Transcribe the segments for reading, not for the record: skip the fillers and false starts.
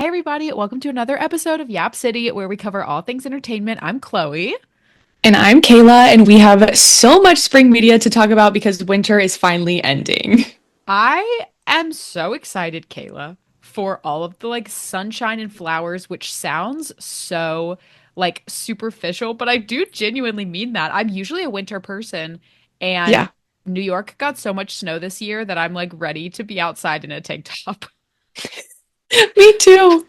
Hey everybody, welcome to another episode of Yap City where we cover all things entertainment. I'm Chloe. And I'm Kayla, and we have so much spring media to talk about because winter is finally ending. I am so excited, Kayla, for all of the sunshine and flowers, which sounds so superficial, but I do genuinely mean that. I'm usually a winter person, and Yeah, New York got so much snow this year that I'm like ready to be outside in a tank top. me too.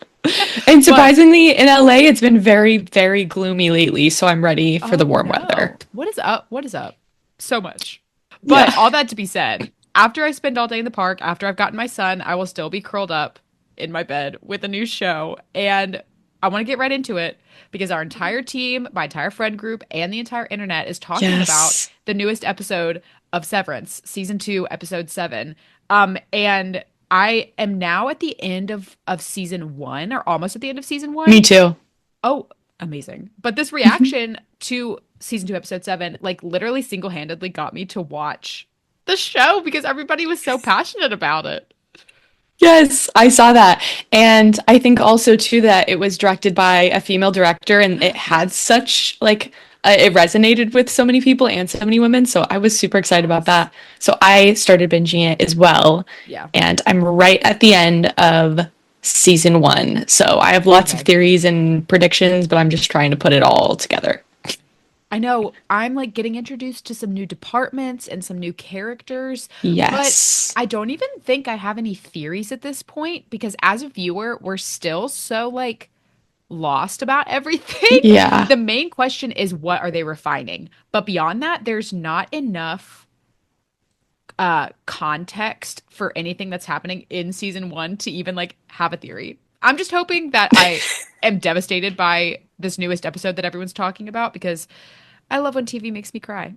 And But surprisingly, in LA, it's been very, very gloomy lately, so I'm ready for the oh warm weather. no. What is up? What is up? So much. But Yeah. all that to be said, after I spend all day in the park, after I've gotten my son, I will still be curled up in my bed with a new show. And I want to get right into it because our entire team, my entire friend group, and the entire internet is talking about Yes. the newest episode of Severance, season 2, episode 7. And I am now at the end of season 1, or almost at the end of season Me 1. too. Oh, amazing. But this reaction to season 2, episode 7, like literally single-handedly got me to watch the show because everybody was so passionate about it. Yes, I saw that. And I think also too that it was directed by a female director and it had Yes. such it resonated with so many people and so many women. So I was super excited about Yes. that. So I started binging it as well. Yeah. And I'm right at the end of season one. So I have lots of Okay. theories and predictions, but I'm just trying to put it all together. I know I'm like getting introduced to some new departments and some new characters, but Yes. I don't even think I have any theories at this point because as a viewer, we're still so lost about everything. Yeah. The main question is what are they refining? But beyond that, there's not enough context for anything that's happening in season 1 to even like have a theory. I'm just hoping that I am devastated by this newest episode that everyone's talking about because I love when TV makes me cry.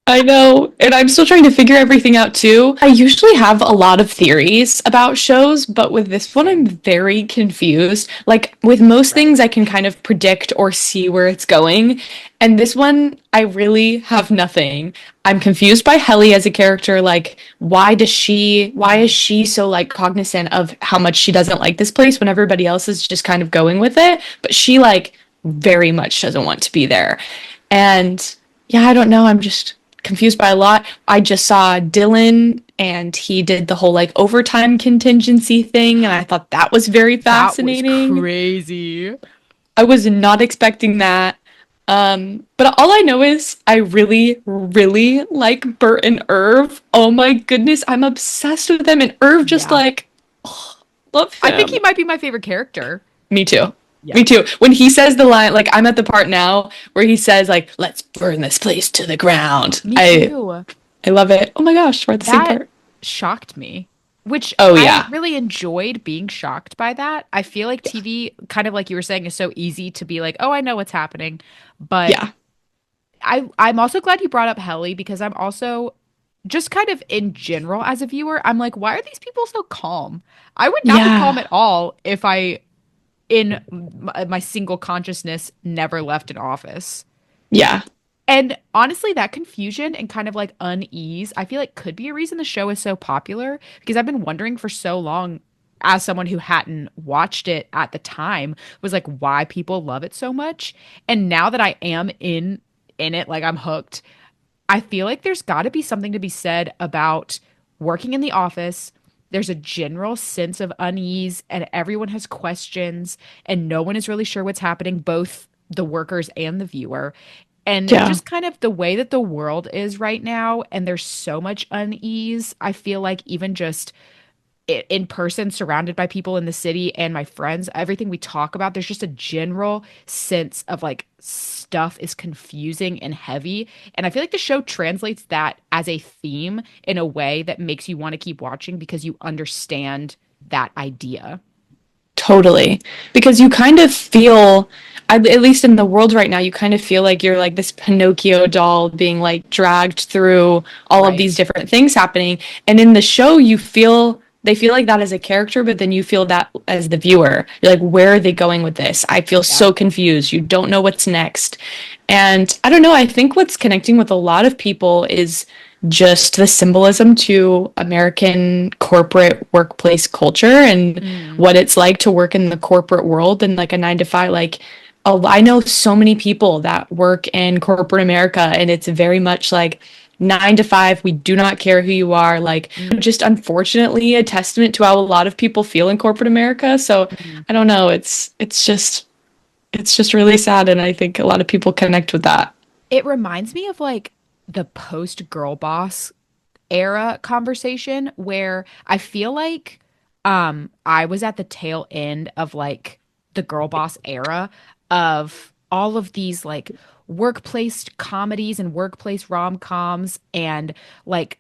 I know, and I'm still trying to figure everything out too. I usually have a lot of theories about shows, but with this one, I'm Same. very confused. Like with most Right. things, I can kind of predict or see where it's going. And this one, I really have nothing. I'm confused by Helly as a character. Like, why is Mhm. she so like cognizant of how much she doesn't like this place when everybody else is just kind of going with it? But she like very much doesn't want to be there. And yeah, I don't know. I'm just confused by a lot. I just saw Dylan and he did the whole like overtime contingency thing, and I thought that was very That was fascinating. crazy. I was not expecting that. But all I know is I really, really like Bert and Irv. Oh my goodness, I'm obsessed with them, and Irv just Yeah. like, oh, love I think he him. might be my favorite character. Me too. Yeah. Me too. When he says the line, like I'm at the part now where he says like, "Let's burn this place to the ground." Me I too. I love it. Oh my gosh, we're at the same That part. shocked me, which Oh I yeah. really enjoyed being shocked by that. I feel like Yeah. TV, kind of like you were saying, is so easy to be like, oh, I know what's happening. But Yeah. I'm also glad you brought up Helly because I'm also just kind of in general as a viewer, I'm like, why are these people so calm? I would not be calm Yeah. at all if I, in my single consciousness, never left an office. Yeah. And honestly, that confusion and kind of like unease, I feel like could be a reason the show is so popular because I've been wondering for so long, as someone who hadn't watched it at the time, was like why people love it so much. And now that I am in it, like I'm hooked, I feel like there's got to be something to be said about working in the office. There's a general sense of unease, and everyone has questions, and no one is really sure what's happening, both the workers and the viewer. And Yeah. just kind of the way that the world is right now, and there's so much unease. I feel like even just in person, surrounded by people in the city and my friends, everything we talk about, there's just a general sense of like stuff is confusing and heavy. And I feel like the show translates that as a theme in a way that makes you want to keep watching because you understand that idea. Totally. Because you kind of feel, at least in the world right now, you kind of feel like you're like this Pinocchio doll being like dragged through all of these Right. different things happening. And in the show, they feel like that as a character, but then you feel that as the viewer. You're like, where are they going with this? I feel Yeah. so confused. You don't know what's next. And I don't know, I think what's connecting with a lot of people is just the symbolism to American corporate workplace culture and Mm, what it's like to work in the corporate world and like a 9 to 5. Like, oh, I know so many people that work in corporate America, and it's very much like 9 to 5. We do not care who you are. Like, mm, just unfortunately a testament to how a lot of people feel in corporate America. So mm. I don't know. It's just really sad, and I think a lot of people connect with that. It reminds me of like the post girl boss era conversation where I feel like I was at the tail end of like the girl boss era of all of these like workplace comedies and workplace rom-coms and like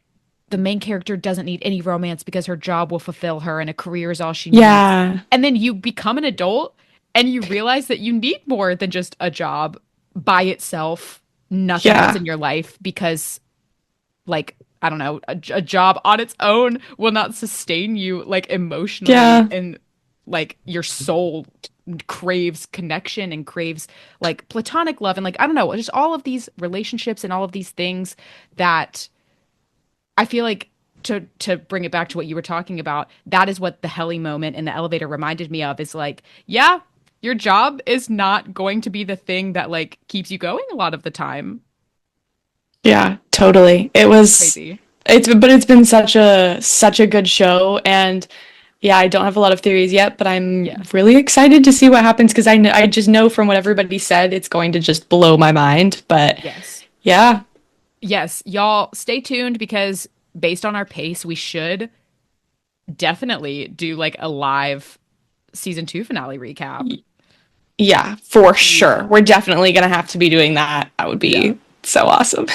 the main character doesn't need any romance because her job will fulfill her and a career is all she needs. Yeah. And then you become an adult and you realize that you need more than just a job by itself, nothing else Yeah. in your life because like I don't know, a job on its own will not sustain you like emotionally Yeah. and like your soul craves connection and craves like platonic love and like I don't know, just all of these relationships and all of these things that I feel like to bring it back to what you were talking about, that is what the Helly moment in the elevator reminded me of is like, yeah, your job is not going to be the thing that like keeps you going a lot of the time. Yeah, totally. Crazy. It's been such a good show, and yeah, I don't have a lot of theories yet, but I'm Yeah. really excited to see what happens because I just know from what everybody said it's going to just blow my mind. But Yes. yeah, Yes, y'all stay tuned because based on our pace, we should definitely do like a live season 2 finale recap. yeah, for sure. Yeah. We're definitely gonna have to be doing that. That would Yeah. be so awesome.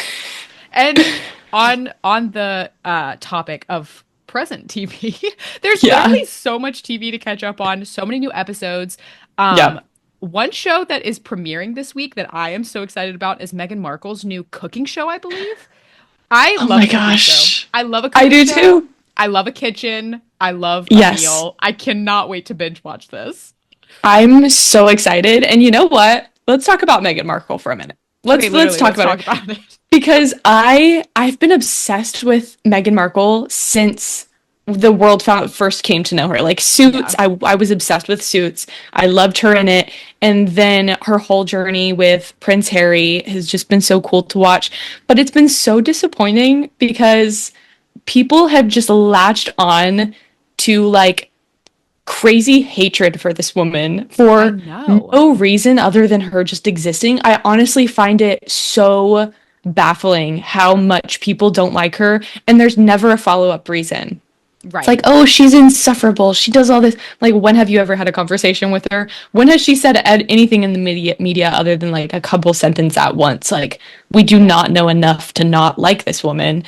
And on the topic of present TV, there's Yeah. literally so much TV to catch up on, so many new episodes. Um, Yep. one show that is premiering this week that I am so excited about is Meghan Markle's new cooking show, I believe. I Oh love my a cooking show. gosh. I love a I cooking do show. too. I love a kitchen. I love a Yes. meal. I cannot wait to binge watch this. I'm so excited. And you know what? Let's talk about Meghan Markle for a minute. Okay, Let's literally, talk let's about talk her about it. because I've been obsessed with Meghan Markle since the world first came to know her. Like Suits, Yeah, I was obsessed with Suits. I loved her in it. And then her whole journey with Prince Harry has just been so cool to watch. But it's been so disappointing because people have just latched on to like crazy hatred for this woman I for know. no reason other than her just existing. I honestly find it so baffling how much people don't like her, and there's never a follow-up reason. It's like, Right. oh, she's insufferable. She does all this. Like, when have you ever had a conversation with her? When has she said anything in the media other than like a couple sentences at once? Like, we do Yeah. not know enough to not like this woman.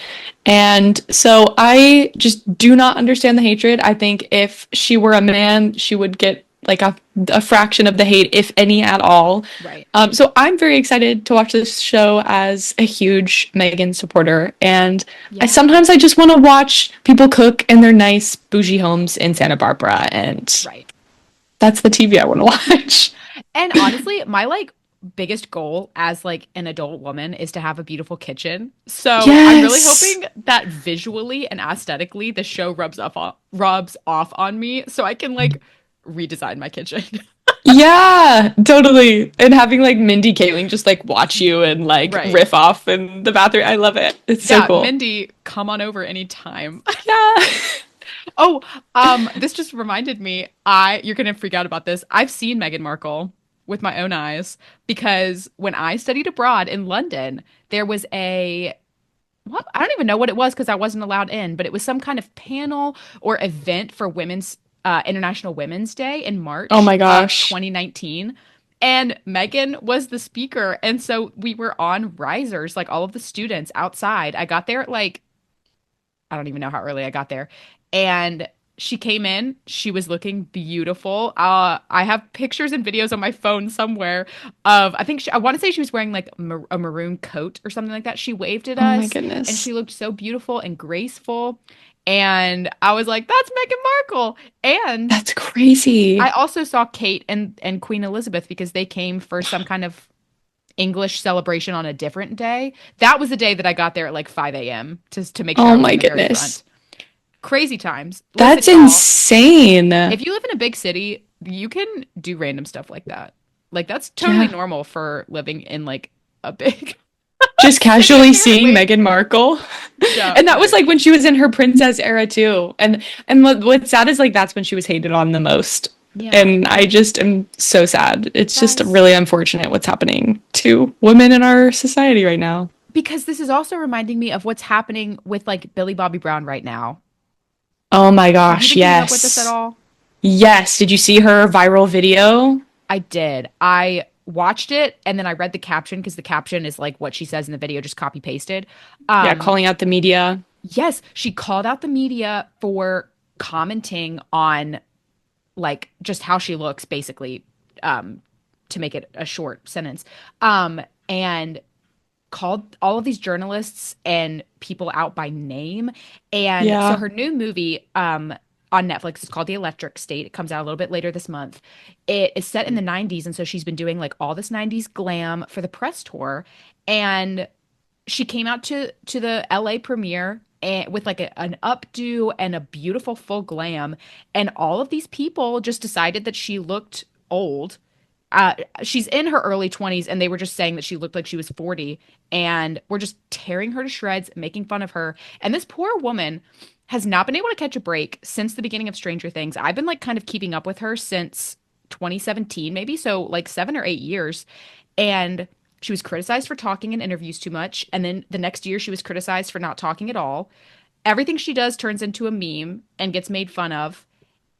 And so I just do not understand the hatred. I think if she were a man, she would get like a fraction of the hate, if any at all. Right. So I'm very excited to watch this show as a huge Megan supporter. And Yeah. sometimes I just want to watch people cook in their nice bougie homes in Santa Barbara, and Right. that's the TV I want to watch. And honestly, my like biggest goal as like an adult woman is to have a beautiful kitchen. So I'm really Yes. hoping that visually and aesthetically the show rubs off on me so I can like redesign my kitchen. Yeah, totally. And having like Mindy Kaling just like watch you and like Right. riff off in the bathroom. I love it. It's so Yeah, cool. Mindy, come on over anytime. Yeah. Oh, this just reminded me, you're gonna freak out about this. I've seen Meghan Markle with my own eyes because when I studied abroad in London, there was I don't even know what it was because I wasn't allowed in, but it was some kind of panel or event for women's International Women's Day in Oh March my of gosh. 2019. And Megan was the speaker. And so we were on risers, like all of the students outside. I got there at like I don't even know how early I got there. And she came in. She was looking beautiful. I have pictures and videos on my phone somewhere of, I want to say she was wearing like a maroon coat or something like that. She waved at Oh my us and goodness. she looked so beautiful and graceful. And I was like, that's Meghan Markle. And That's I crazy. also saw Kate and Queen Elizabeth because they came for some kind of English celebration on a different day. That was the day that I got there at like 5 a.m. to make sure Oh I was my in the very goodness. front. Crazy times. Listen, That's y'all, insane. if you live in a big city, you can do random stuff like that. Like that's totally Yeah. normal for living in like a big Just city, casually seeing apparently. Meghan Markle. Yeah, And that was right. like when she was in her princess era too. And what's sad is like that's when she was hated on the most. Yeah. And I just am so sad. It's just Guys, really unfortunate what's happening to women in our society right now. because this is also reminding me of what's happening with like Billy Bobby Brown right now. Oh my Have you gosh, been keeping up with this at yes. all? Yes. Did you see her viral video? I did. I watched it and then I read the caption because the caption is like what she says in the video, just copy pasted. Yeah, Um, calling out the media. yes, she called out the media for commenting on like just how she looks, basically, um, to make it a short sentence. And called all of these journalists and people out by name. And so Yeah. her new movie on Netflix is called The Electric State. It comes out a little bit later this month. It is set in the 90s, and so she's been doing like all this 90s glam for the press tour. And she came out to the LA premiere and with like an updo and a beautiful full glam, and all of these people just decided that she looked old. She's in her early 20s, and they were just saying that she looked like she was 40, and we're just tearing her to shreds, making fun of her. And this poor woman has not been able to catch a break since the beginning of Stranger Things. I've been like kind of keeping up with her since 2017, maybe, so like 7 or 8 years. And she was criticized for talking in interviews too much. And then the next year, she was criticized for not talking at all. Everything she does turns into a meme and gets made fun of.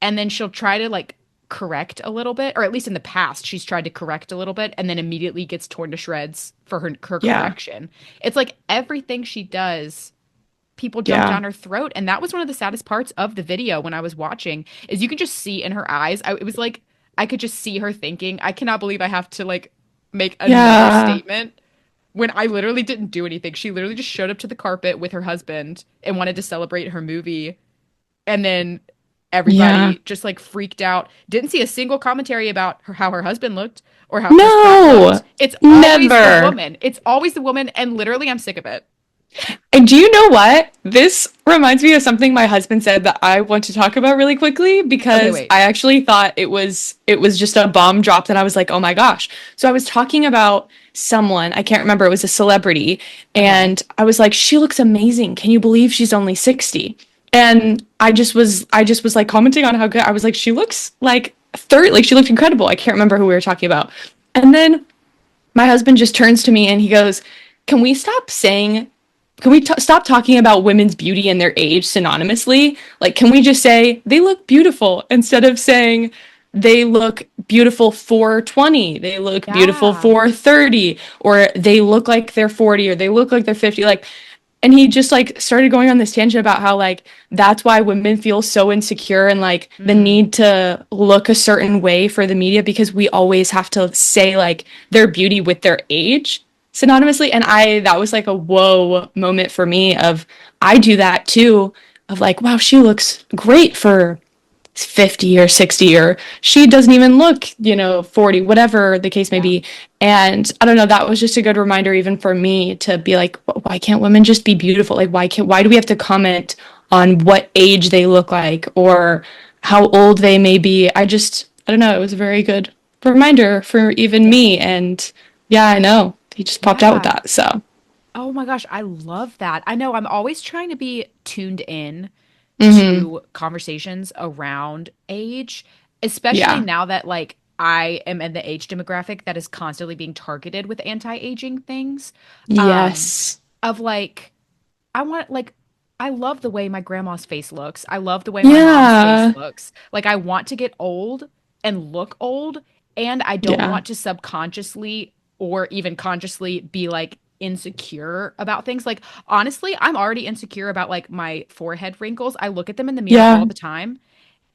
And then she'll try to like correct a little bit, or at least in the past, she's tried to correct a little bit and then immediately gets torn to shreds for her Yeah. correction. It's like everything she does, people jump Yeah. down her throat. And that was one of the saddest parts of the video when I was watching, is you can just see in her eyes. It was like I could just see her thinking, I cannot believe I have to like make another Yeah. statement when I literally didn't do anything. She literally just showed up to the carpet with her husband and wanted to celebrate her movie. And then Yeah. everybody just like freaked out. Didn't see a single commentary about how her husband looked or how Chris Pratt No. looked. It's always the Never. woman. It's always the woman. And literally, I'm sick of it. And do you know what? This reminds me of something my husband said that I want to talk about really quickly Okay, because wait. I actually thought it was just a bomb dropped and I was like, "Oh my gosh." So I was talking about someone, I can't remember, it was a celebrity, Okay. and I was like, "She looks amazing. Can you believe she's only 60?" And I just was like commenting on how good I was like, "She looks like 30, like she looked incredible." I can't remember who we were talking about. And then my husband just turns to me and he goes, "Can we stop saying can we stop talking about women's beauty and their age synonymously? Like, can we just say they look beautiful instead of saying they look beautiful for 20, they look beautiful Yeah. for 30, or they look like they're 40, or they look like they're 50?" Like, and he just like started going on this tangent about how like that's why women feel so insecure and like the Mm, need to look a certain way for the media because we always have to say like their beauty with their age synonymously. And I that was like a whoa moment for me of I do that too, of like, wow, she looks great for 50 or 60, or she doesn't even look, 40, whatever the case may yeah. be. And I don't know, that was just a good reminder even for me to be like, why can't women just be beautiful? Like why do we have to comment on what age they look like or how old they may be? I don't know, it was a very good reminder for even Yeah. me. And yeah, I know. He just popped out with Yeah. that. So, Oh my gosh, I love that. I know I'm always trying to be tuned in mhm. to conversations around age, especially Yeah. now that like I am in the age demographic that is constantly being targeted with anti-aging things. Um, Yes. of like I want like I love the way my grandma's face looks. I love the way my mom's face Yeah. looks. Like I want to get old and look old, and I don't Yeah. want to subconsciously or even consciously be like insecure about things. Like honestly, I'm already insecure about like my forehead wrinkles. I look at them in the mirror Yeah. all the time,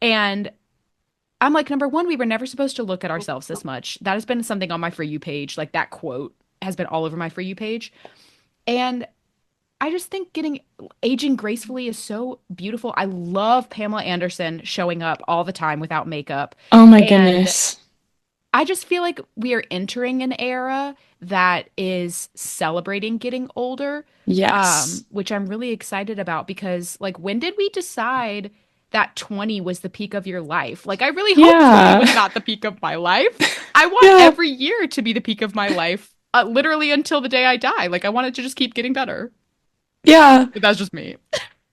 and I'm like, number one, we were never supposed to look at ourselves this much. That has been something on my For You page. Like that quote has been all over my For You page. And I just think getting aging gracefully is so beautiful. I love Pamela Anderson showing up all the time without makeup. Oh my And goodness. I just feel like we are entering an era that is celebrating getting older, Yes. which I'm really excited about because, like, when did we decide that 20 was the peak of your life? Like, I really hope 20 was Yeah. not the peak of my life. I want Yeah. every year to be the peak of my life, literally until the day I die. Like, I want it to just keep getting better. Yeah. But that's just me.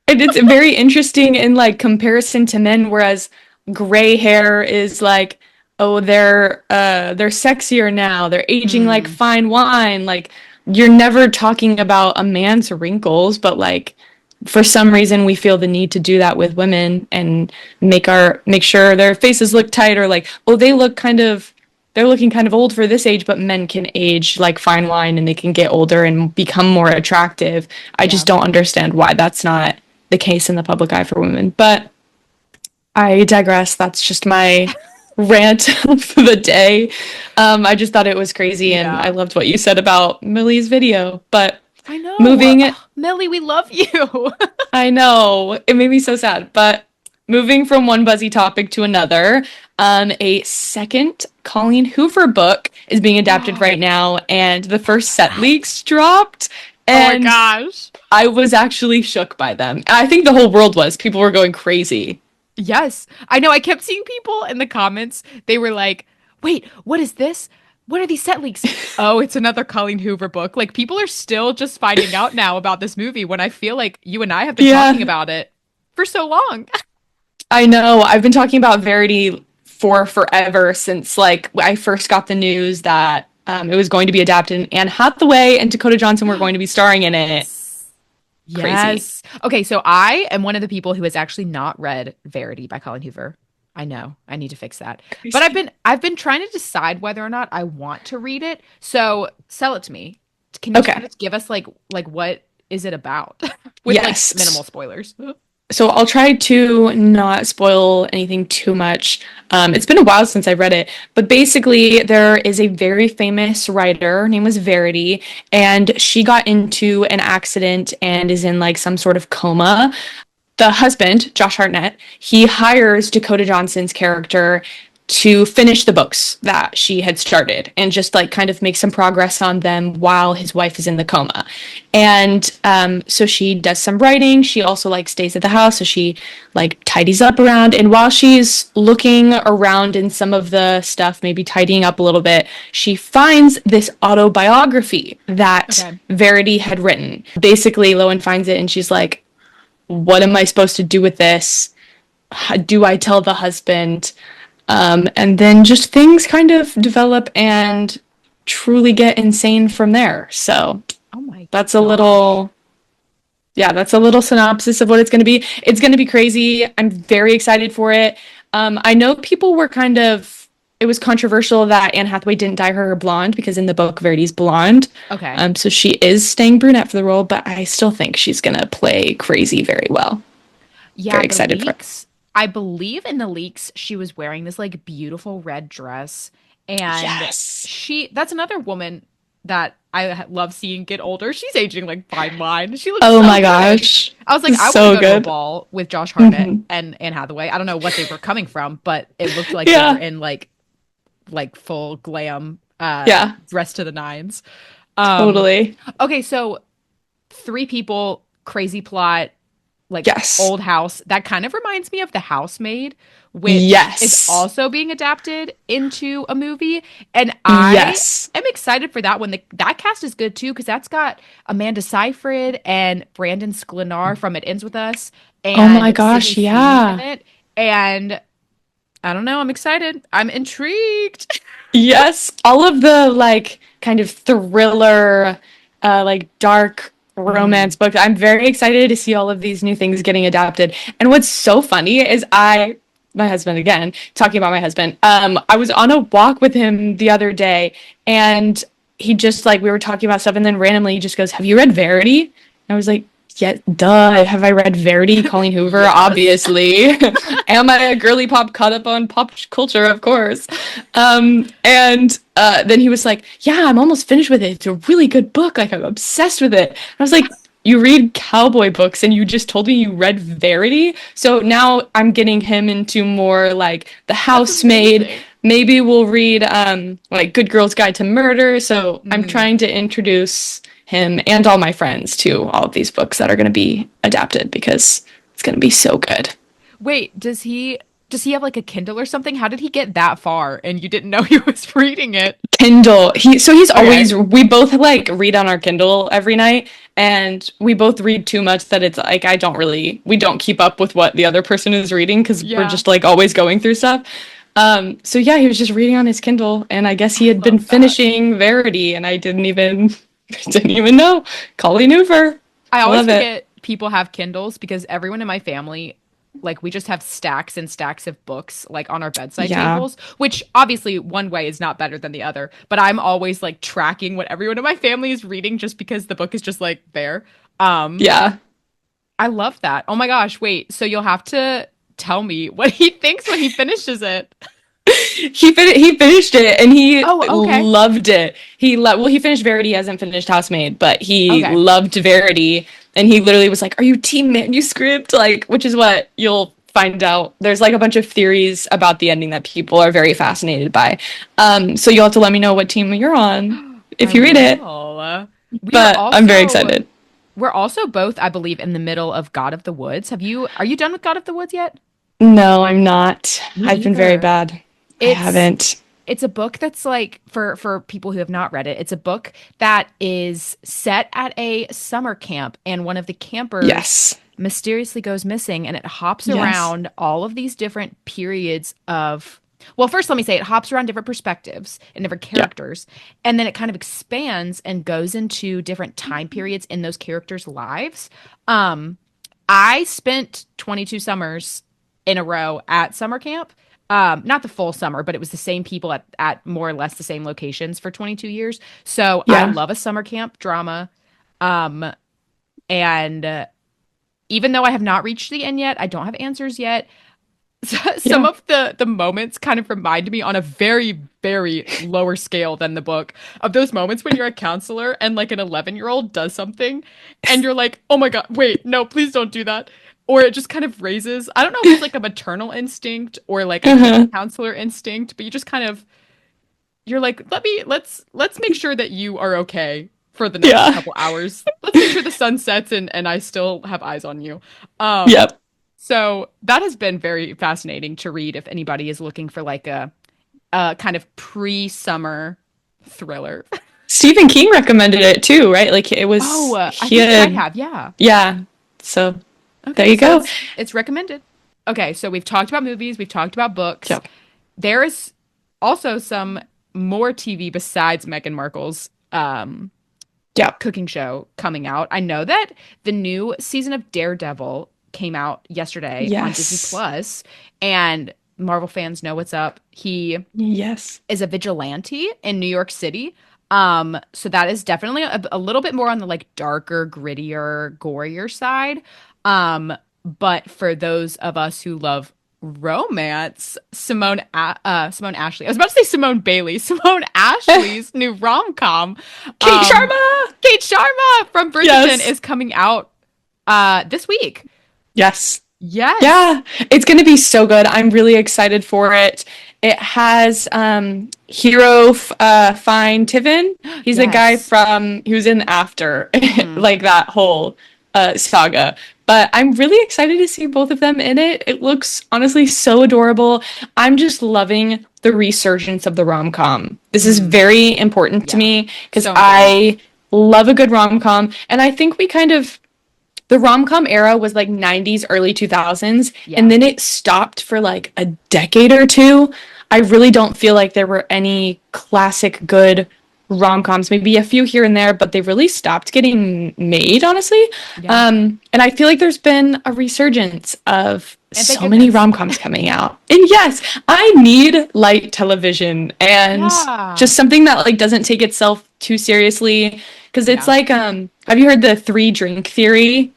And it's very interesting in like comparison to men, whereas gray hair is like, oh, they're sexier now. They're aging like Mm, fine wine. Like you're never talking about a man's wrinkles, but like for some reason we feel the need to do that with women and make sure their faces look tight or like, oh, they're looking kind of old for this age, but men can age like fine wine and they can get older and become more attractive. I just yeah. don't understand why that's not the case in the public eye for women. But I digress. That's just my rant for the day. I just thought it was crazy, and I Yeah. loved what you said about Millie's video. But I know. moving, Oh, Millie, we love you. I know it made me so sad. But moving from one buzzy topic to another, a second Colleen Hoover book is being adapted right now, and the That's first set right. leaks dropped. Oh my And gosh. I was actually shook by them. I think the whole world was. People were going crazy. Yes. I know. I kept seeing people in the comments. They were like, wait, what is this? What are these set leaks? Oh, it's another Colleen Hoover book. Like, people are still just finding out now about this movie when I feel like you and I have been talking Yeah, about it for so long. I know. I've been talking about Verity for forever since like I first got the news that it was going to be adapted and Anne Hathaway and Dakota Johnson were going to be starring in it. Yes. Crazy. Yes. Okay, so I am one of the people who has actually not read Verity by Colleen Hoover. I know. I need to fix that. But I've Crazy. been I've been trying to decide whether or not I want to read it. So sell it to me. Can you kind Okay. of give us like what is it about? With like Yes. minimal spoilers. So I'll try to not spoil anything too much. It's been a while since I read it, but basically there is a very famous writer. Her name was Verity, and she got into an accident and is in like some sort of coma. The husband, Josh Hartnett, he hires Dakota Johnson's character to finish the books that she had started and just like kind of make some progress on them while his wife is in the coma. And so she does some writing. She also like stays at the house, so she like tidies up around. And while she's looking around in some of the stuff, maybe tidying up a little bit, she finds this autobiography that Okay. Verity had written. Basically, Lowen finds it and she's like, what am I supposed to do with this? Do I tell the husband? And then just things kind of develop and truly get insane from there. So Oh my that's a gosh. little, yeah, that's a little synopsis of what it's going to be. It's going to be crazy. I'm very excited for it. I know people were kind of, it was controversial that Anne Hathaway didn't dye her hair blonde because in the book, Verity's blonde. Okay. So she is staying brunette for the role, but I still think she's going to play crazy very well. Yeah, Very the excited for it. leaks. I believe in the leaks she was wearing this like beautiful red dress and Yes. that's another woman that love seeing get older. She's aging like fine wine. She looks Oh so my good. gosh. I was like, I want to So go to a good. ball with Josh Hartnett Hmm. and Anne Hathaway. I don't know what they were coming from, but it looked like they were Yeah. in like full glam Yeah. dress to the nines. Totally. Okay, so three people, crazy plot, like Yes. old house. That kind of reminds me of The Housemaid, which is Yes. also being adapted into a movie. And I Yes. am excited for that one. That cast is good too, because that's got Amanda Seyfried and Brandon Sklenar from It Ends With Us Oh my and Sydney gosh. Sweeney in Yeah. it. And I don't know, I'm excited. I'm intrigued. Yes. All of the like kind of thriller, like dark Mm, romance books. I'm very excited to see all of these new things getting adapted. And what's so funny is my husband again, talking about my husband, I was on a walk with him the other day and he just like we were talking about stuff and then randomly he just goes, "Have you read Verity?" And I was like, "Yeah, duh. Have I read Verity, Colleen Hoover? yes. Obviously. Am I a girly pop caught up on pop culture? Of course." And then he was like, "Yeah, I'm almost finished with it. It's a really good book. Like I'm obsessed with it." I was like, "You read cowboy books and you just told me you read Verity?" So now I'm getting him into more like The That's Housemaid, amazing. maybe we'll read like Good Girl's Guide to Murder. So I'm Mm. trying to introduce him and all my friends to all of these books that are going to be adapted because it's going to be so good. Wait, does he have like a Kindle or something? How did he get that far and you didn't know he was reading it? Kindle. He's Okay. always we both like read on our Kindle every night and we both read too much that it's like we don't keep up with what the other person is reading because we're Yeah, just like always going through stuff. So yeah, he was just reading on his Kindle and I guess he I had been love that. finishing Verity and I didn't even didn't even know. Colleen Hoover. I I always love it. forget people have Kindles because everyone in my family, like, we just have stacks and stacks of books, like, on our bedside Yeah. tables, which obviously one way is not better than the other. But I'm always like tracking what everyone in my family is reading just because the book is just like there. Um, Yeah. I love that. Oh my gosh, wait. So you'll have to tell me what he thinks when he finishes it. He finished it and he Oh, okay. loved it. He finished Verity, he hasn't finished Housemaid, but he Okay. loved Verity and he literally was like, "Are you team manuscript?" Like, which is what you'll find out. There's like a bunch of theories about the ending that people are very fascinated by. So you'll have to let me know what team you're on I if you read it. will. We are But I'm very also excited. we're also both, I believe, in the middle of God of the Woods. Are you done with God of the Woods yet? No, I'm not. Me I've been very either. bad. I It's haven't. it's a book that's like for people who have not read it. It's a book that is set at a summer camp and one of the campers Yes. mysteriously goes missing and it hops Yes. around all of these different periods of well, first let me say it hops around different perspectives and different Yeah. characters and then it kind of expands and goes into different time periods in those characters' lives. Um I spent 22 summers in a row at summer camp. Not the full summer, but it was the same people at more or less the same locations for 22 years. So I Yeah. love a summer camp drama. Um, and even though I have not reached the end yet, I don't have answers yet. Some Yeah. of the moments kind of remind me on a very, very lower scale than the book of those moments when you're a counselor and like an 11-year-old does something and you're like, oh my God, wait, no, please don't do that. Or it just kind of raises, I don't know if it's like a maternal instinct or like a camp Uh-huh. counselor instinct, but you just kind of, you're like, let's make sure that you are okay for the next Yeah. couple hours. Let's make sure the sun sets and I still have eyes on you. Um, Yep. so that has been very fascinating to read if anybody is looking for like a kind of pre-summer thriller. Stephen King recommended it too, right? Like it Oh, was I he think he might had have. Yeah. yeah. So there Okay, you so go. it's recommended. Okay, so we've talked about movies, we've talked about books. Yep. There is also some more TV besides Meghan Markle's Yep. cooking show coming out. I know that the new season of Daredevil came out yesterday on Disney Yes. Plus, and Marvel fans know what's up. He Yes. is a vigilante in New York City. So that is definitely a little bit more on the like darker, grittier, gorier side. But for those of us who love romance, Simone Ashley. I was about to say Simone Bailey. Simone Ashley's new rom-com. Kate Um, Sharma. Kate Sharma from Bridgerton Yes. is coming out this week. Yes. Yes. Yeah, it's going to be so good. I'm really excited for it. It has Hero Fine Tiven. He's the guy Yes. from he was in After, Hmm. like that whole saga. But I'm really excited to see both of them in it. It looks honestly so adorable. I'm just loving the resurgence of the rom-com. This is Hmm. very important to Yeah. me because So important. I love a good rom-com, and I think we kind of the rom-com era was like 90s, early 2000s, and Yeah. then it stopped for like a decade or two. I really don't feel like there were any classic good rom-coms, maybe a few here and there, but they really stopped getting made, honestly. Yeah. And I feel like there's been a resurgence of And thank so many goodness. rom-coms coming out. And yes, I need light television and Yeah. just something that like doesn't take itself too seriously. Because it's Yeah. like, have you heard the three drink theory?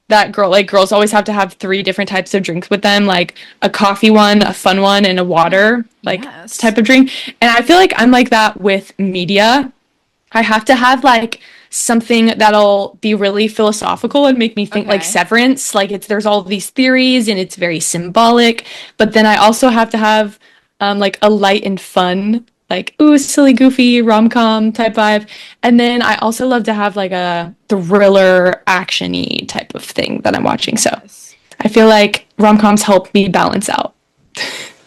That girls always have to have three different types of drinks with them, like a coffee one, a fun one, and a water, like Yes. type of drink. And I feel like I'm like that with media. I have to have like something that'll be really philosophical and make me think like Okay. Severance. Like it's there's all these theories and it's very symbolic, but then I also have to have like a light and fun, like ooh, silly, goofy rom-com type vibe. And then I also love to have like a thriller, action-y type of thing that I'm watching. So Yes. I feel like rom-coms help me balance out.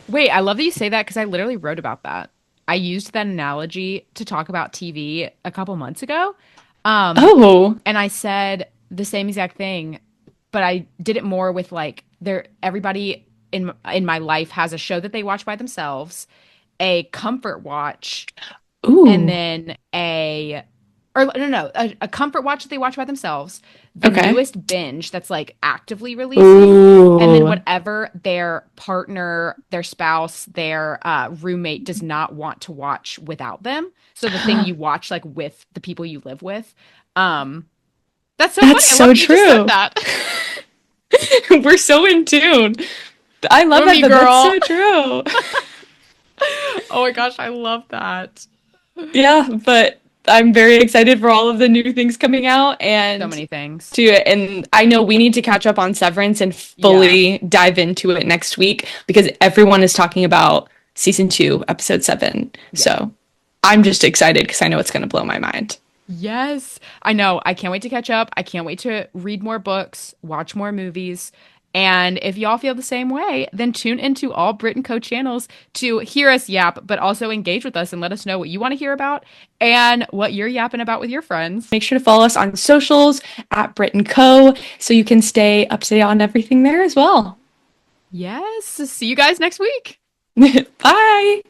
Wait, I love that you say that because I literally wrote about that. I used that analogy to talk about TV a couple months ago. Um, Oh, and I said the same exact thing, but I did it more with like everybody in my life has a show that they watch by themselves, a comfort watch, and ooh, then a comfort watch that they watch by themselves, the okay. newest binge that's like actively releasing, and then Ooh, whatever their partner, their spouse, their roommate does not want to watch without them. So the thing you watch like with the people you live with. Um, that's so that's funny. I love so that you just said true. that. We're so in tune. I love Go that, me, but that's girl. so true. Oh my gosh, I love that. Yeah, but I'm very excited for all of the new things coming out So and many things. and I know we need to catch up on Severance and Yeah. fully dive into it next week because everyone is talking about season 2, episode 7. Yeah. So I'm just excited because I know it's going to blow my mind. Yes. I know. I can't wait to catch up. I can't wait to read more books, watch more movies. And if y'all feel the same way, then tune into all Brit+Co channels to hear us yap, but also engage with us and let us know what you want to hear about and what you're yapping about with your friends. Make sure to follow us on socials at Brit+Co so you can stay up to date on everything there as well. Yes. See you guys next week. Bye.